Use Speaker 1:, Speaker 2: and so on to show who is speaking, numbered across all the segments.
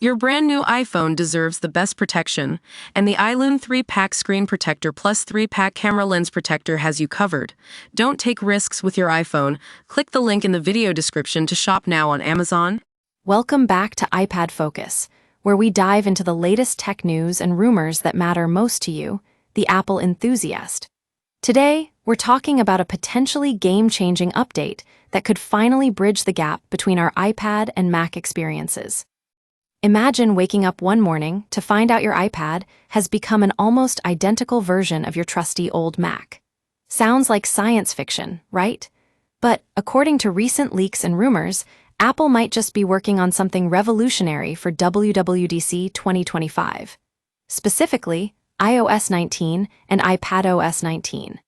Speaker 1: Your brand new iPhone deserves the best protection, and the iLune 3-Pack Screen Protector plus 3-Pack Camera Lens Protector has you covered. Don't take risks with your iPhone. Click the link in the video description to shop now on Amazon.
Speaker 2: Welcome back to iPad Focus, where we dive into the latest tech news and rumors that matter most to you, the Apple enthusiast. Today, we're talking about a potentially game-changing update that could finally bridge the gap between our iPad and Mac experiences. Imagine waking up one morning to find out your iPad has become an almost identical version of your trusty old Mac. Sounds like science fiction, right? But according to recent leaks and rumors, Apple might just be working on something revolutionary for WWDC 2025. Specifically, iOS 19 and iPadOS 19.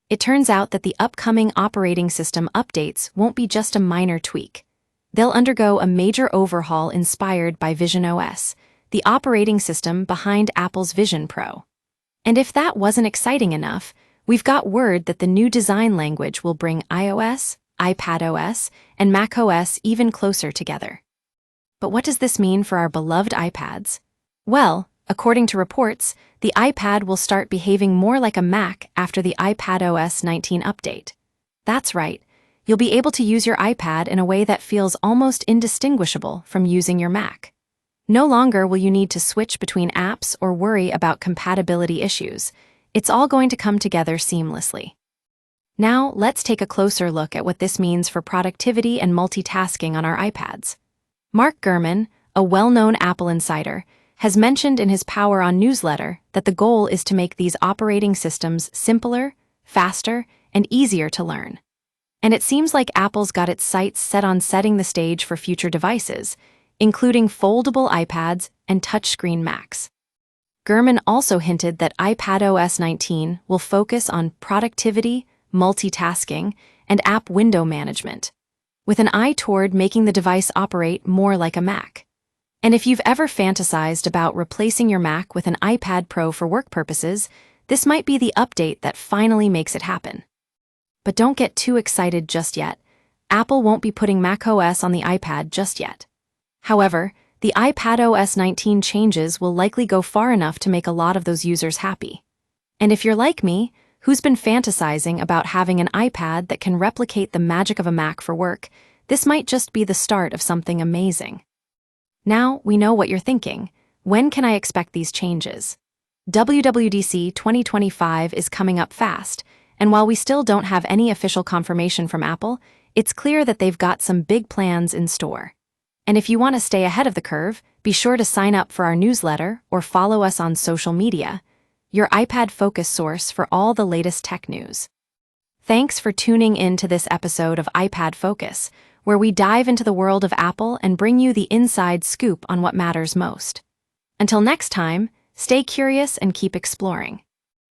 Speaker 2: It turns out that the upcoming operating system updates won't be just a minor tweak. They'll undergo a major overhaul inspired by visionOS, the operating system behind Apple's Vision Pro. And if that wasn't exciting enough, we've got word that the new design language will bring iOS, iPadOS, and macOS even closer together. But what does this mean for our beloved iPads? Well, according to reports, the iPad will start behaving more like a Mac after the iPadOS 19 update. That's right. You'll be able to use your iPad in a way that feels almost indistinguishable from using your Mac. No longer will you need to switch between apps or worry about compatibility issues. It's all going to come together seamlessly. Now, let's take a closer look at what this means for productivity and multitasking on our iPads. Mark Gurman, a well-known Apple insider, has mentioned in his Power On newsletter that the goal is to make these operating systems simpler, faster, and easier to learn. And it seems like Apple's got its sights set on setting the stage for future devices, including foldable iPads and touchscreen Macs. Gurman also hinted that iPadOS 19 will focus on productivity, multitasking, and app window management, with an eye toward making the device operate more like a Mac. And if you've ever fantasized about replacing your Mac with an iPad Pro for work purposes, this might be the update that finally makes it happen. But don't get too excited just yet. Apple won't be putting macOS on the iPad just yet. However, the iPadOS 19 changes will likely go far enough to make a lot of those users happy. And if you're like me, who's been fantasizing about having an iPad that can replicate the magic of a Mac for work, this might just be the start of something amazing. Now we know what you're thinking. When can I expect these changes? WWDC 2025 is coming up fast, and while we still don't have any official confirmation from Apple, it's clear that they've got some big plans in store. And if you want to stay ahead of the curve, be sure to sign up for our newsletter or follow us on social media, your iPad Focus source for all the latest tech news. Thanks for tuning in to this episode of iPad Focus, where we dive into the world of Apple and bring you the inside scoop on what matters most. Until next time, stay curious and keep exploring.